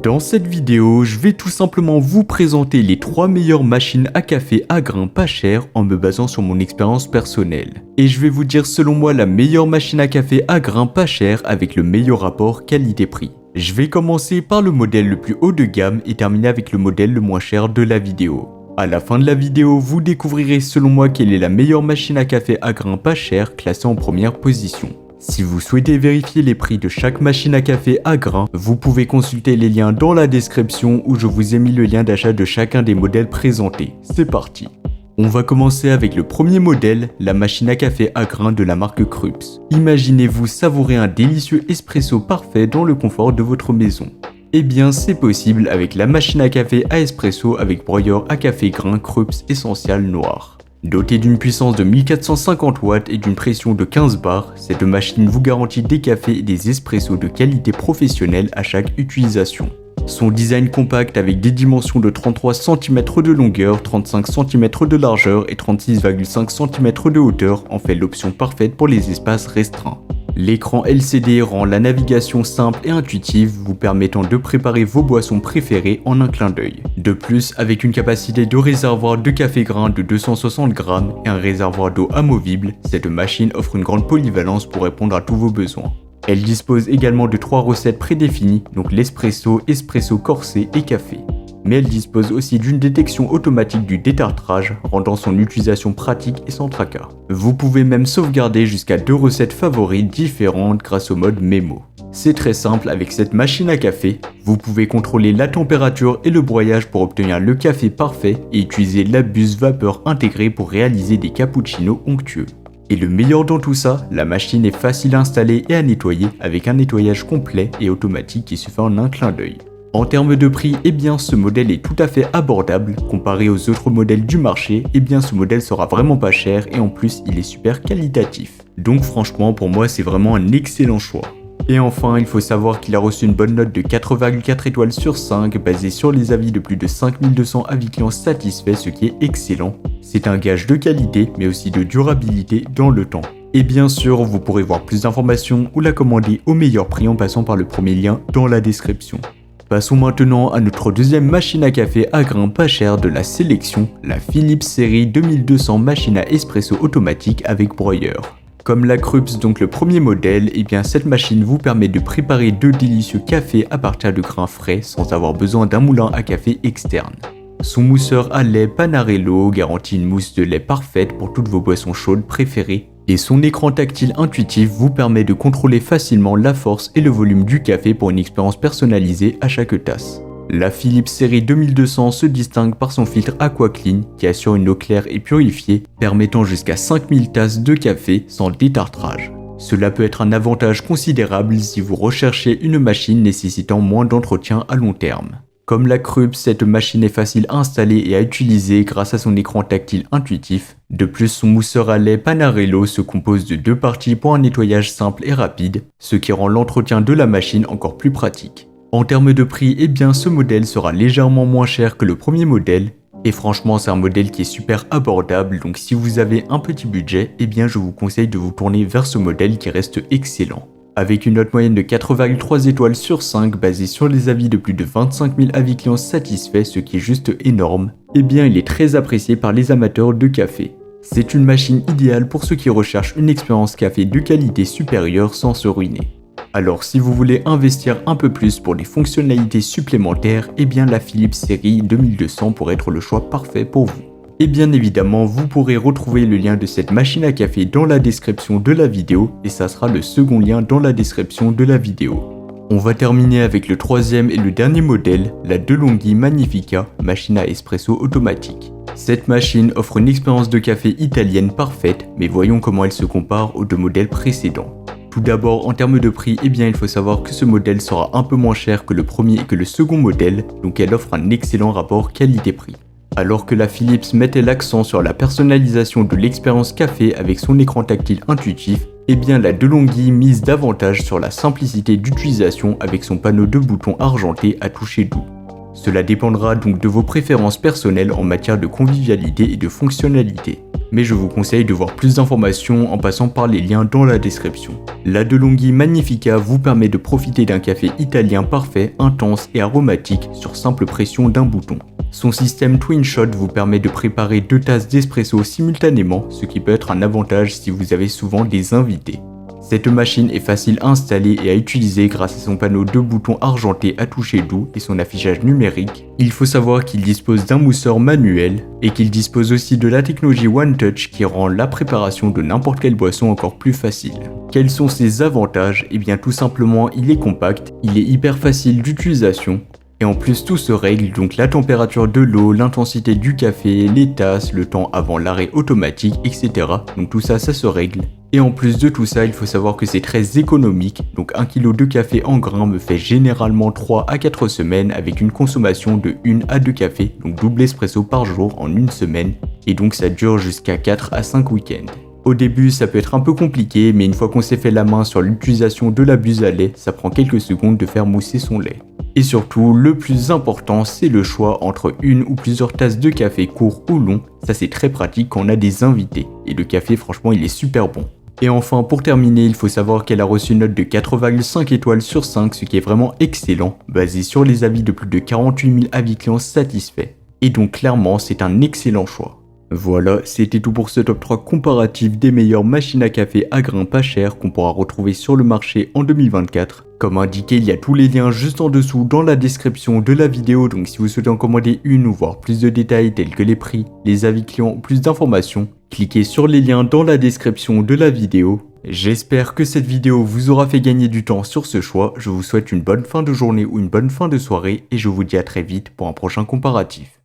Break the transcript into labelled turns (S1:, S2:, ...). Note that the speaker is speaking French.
S1: Dans cette vidéo, je vais tout simplement vous présenter les 3 meilleures machines à café à grains pas chères en me basant sur mon expérience personnelle. Et je vais vous dire selon moi la meilleure machine à café à grains pas chères avec le meilleur rapport qualité-prix. Je vais commencer par le modèle le plus haut de gamme et terminer avec le modèle le moins cher de la vidéo. À la fin de la vidéo, vous découvrirez selon moi quelle est la meilleure machine à café à grains pas chères classée en première position. Si vous souhaitez vérifier les prix de chaque machine à café à grains, vous pouvez consulter les liens dans la description où je vous ai mis le lien d'achat de chacun des modèles présentés. C'est parti. On va commencer avec le premier modèle, la machine à café à grains de la marque Krups. Imaginez-vous savourer un délicieux espresso parfait dans le confort de votre maison. Eh bien c'est possible avec la machine à café à espresso avec broyeur à café grain Krups Essential Noir. Dotée d'une puissance de 1450 watts et d'une pression de 15 bars, cette machine vous garantit des cafés et des espressos de qualité professionnelle à chaque utilisation. Son design compact avec des dimensions de 33 cm de longueur, 35 cm de largeur et 36,5 cm de hauteur en fait l'option parfaite pour les espaces restreints. L'écran LCD rend la navigation simple et intuitive, vous permettant de préparer vos boissons préférées en un clin d'œil. De plus, avec une capacité de réservoir de café grain de 260 grammes et un réservoir d'eau amovible, cette machine offre une grande polyvalence pour répondre à tous vos besoins. Elle dispose également de 3 recettes prédéfinies, donc l'espresso, espresso corsé et café. Mais elle dispose aussi d'une détection automatique du détartrage, rendant son utilisation pratique et sans tracas. Vous pouvez même sauvegarder jusqu'à 2 recettes favorites différentes grâce au mode mémo. C'est très simple, avec cette machine à café, vous pouvez contrôler la température et le broyage pour obtenir le café parfait et utiliser la buse vapeur intégrée pour réaliser des cappuccinos onctueux. Et le meilleur dans tout ça, la machine est facile à installer et à nettoyer avec un nettoyage complet et automatique qui se fait en un clin d'œil. En termes de prix, eh bien ce modèle est tout à fait abordable, comparé aux autres modèles du marché, eh bien ce modèle sera vraiment pas cher et en plus il est super qualitatif. Donc franchement pour moi c'est vraiment un excellent choix. Et enfin, il faut savoir qu'il a reçu une bonne note de 4,4 étoiles sur 5 basée sur les avis de plus de 5200 avis clients satisfaits, ce qui est excellent. C'est un gage de qualité mais aussi de durabilité dans le temps. Et bien sûr, vous pourrez voir plus d'informations ou la commander au meilleur prix en passant par le premier lien dans la description. Passons maintenant à notre deuxième machine à café à grains pas cher de la sélection, la Philips série 2200 machine à espresso automatique avec broyeur. Comme la Krups, donc le premier modèle, et bien cette machine vous permet de préparer de délicieux cafés à partir de grains frais sans avoir besoin d'un moulin à café externe. Son mousseur à lait Panarello garantit une mousse de lait parfaite pour toutes vos boissons chaudes préférées. Et son écran tactile intuitif vous permet de contrôler facilement la force et le volume du café pour une expérience personnalisée à chaque tasse. La Philips série 2200 se distingue par son filtre AquaClean qui assure une eau claire et purifiée, permettant jusqu'à 5000 tasses de café sans détartrage. Cela peut être un avantage considérable si vous recherchez une machine nécessitant moins d'entretien à long terme. Comme la Krups, cette machine est facile à installer et à utiliser grâce à son écran tactile intuitif. De plus, son mousseur à lait Panarello se compose de 2 parties pour un nettoyage simple et rapide, ce qui rend l'entretien de la machine encore plus pratique. En termes de prix, eh bien ce modèle sera légèrement moins cher que le premier modèle. Et franchement, c'est un modèle qui est super abordable, donc si vous avez un petit budget, eh bien je vous conseille de vous tourner vers ce modèle qui reste excellent. Avec une note moyenne de 4,3 étoiles sur 5 basée sur les avis de plus de 25 000 avis clients satisfaits, ce qui est juste énorme, eh bien il est très apprécié par les amateurs de café. C'est une machine idéale pour ceux qui recherchent une expérience café de qualité supérieure sans se ruiner. Alors si vous voulez investir un peu plus pour des fonctionnalités supplémentaires, eh bien la Philips série 2200 pourrait être le choix parfait pour vous. Et bien évidemment, vous pourrez retrouver le lien de cette machine à café dans la description de la vidéo et ça sera le second lien dans la description de la vidéo. On va terminer avec le troisième et le dernier modèle, la DeLonghi Magnifica, machine à espresso automatique. Cette machine offre une expérience de café italienne parfaite, mais voyons comment elle se compare aux 2 modèles précédents. Tout d'abord, en termes de prix, eh bien il faut savoir que ce modèle sera un peu moins cher que le premier et que le second modèle, donc elle offre un excellent rapport qualité-prix. Alors que la Philips mettait l'accent sur la personnalisation de l'expérience café avec son écran tactile intuitif, eh bien la DeLonghi mise davantage sur la simplicité d'utilisation avec son panneau de boutons argenté à toucher doux. Cela dépendra donc de vos préférences personnelles en matière de convivialité et de fonctionnalité. mais je vous conseille de voir plus d'informations en passant par les liens dans la description. La DeLonghi Magnifica vous permet de profiter d'un café italien parfait, intense et aromatique sur simple pression d'un bouton. Son système Twin Shot vous permet de préparer 2 tasses d'espresso simultanément, ce qui peut être un avantage si vous avez souvent des invités. Cette machine est facile à installer et à utiliser grâce à son panneau de boutons argentés à toucher doux et son affichage numérique. Il faut savoir qu'il dispose d'un mousseur manuel et qu'il dispose aussi de la technologie One Touch qui rend la préparation de n'importe quelle boisson encore plus facile. Quels sont ses avantages? Eh bien tout simplement il est compact, il est hyper facile d'utilisation. Et en plus tout se règle, donc la température de l'eau, l'intensité du café, les tasses, le temps avant l'arrêt automatique, etc. Donc tout ça, ça se règle. Et en plus de tout ça, il faut savoir que c'est très économique, donc 1 kg de café en grains me fait généralement 3 à 4 semaines avec une consommation de 1 à 2 cafés, donc double espresso par jour en une semaine, et donc ça dure jusqu'à 4 à 5 week-ends. Au début, ça peut être un peu compliqué, mais une fois qu'on s'est fait la main sur l'utilisation de la buse à lait, ça prend quelques secondes de faire mousser son lait. Et surtout, le plus important, c'est le choix entre une ou plusieurs tasses de café court ou long. Ça, c'est très pratique quand on a des invités. Et le café, franchement, il est super bon. Et enfin, pour terminer, il faut savoir qu'elle a reçu une note de 4,5 étoiles sur 5, ce qui est vraiment excellent, basé sur les avis de plus de 48 000 avis clients satisfaits. Et donc clairement, c'est un excellent choix. Voilà, c'était tout pour ce top 3 comparatif des meilleures machines à café à grains pas chers qu'on pourra retrouver sur le marché en 2024. Comme indiqué, il y a tous les liens juste en dessous dans la description de la vidéo, donc si vous souhaitez en commander une ou voir plus de détails tels que les prix, les avis clients ou plus d'informations, cliquez sur les liens dans la description de la vidéo. J'espère que cette vidéo vous aura fait gagner du temps sur ce choix, je vous souhaite une bonne fin de journée ou une bonne fin de soirée et je vous dis à très vite pour un prochain comparatif.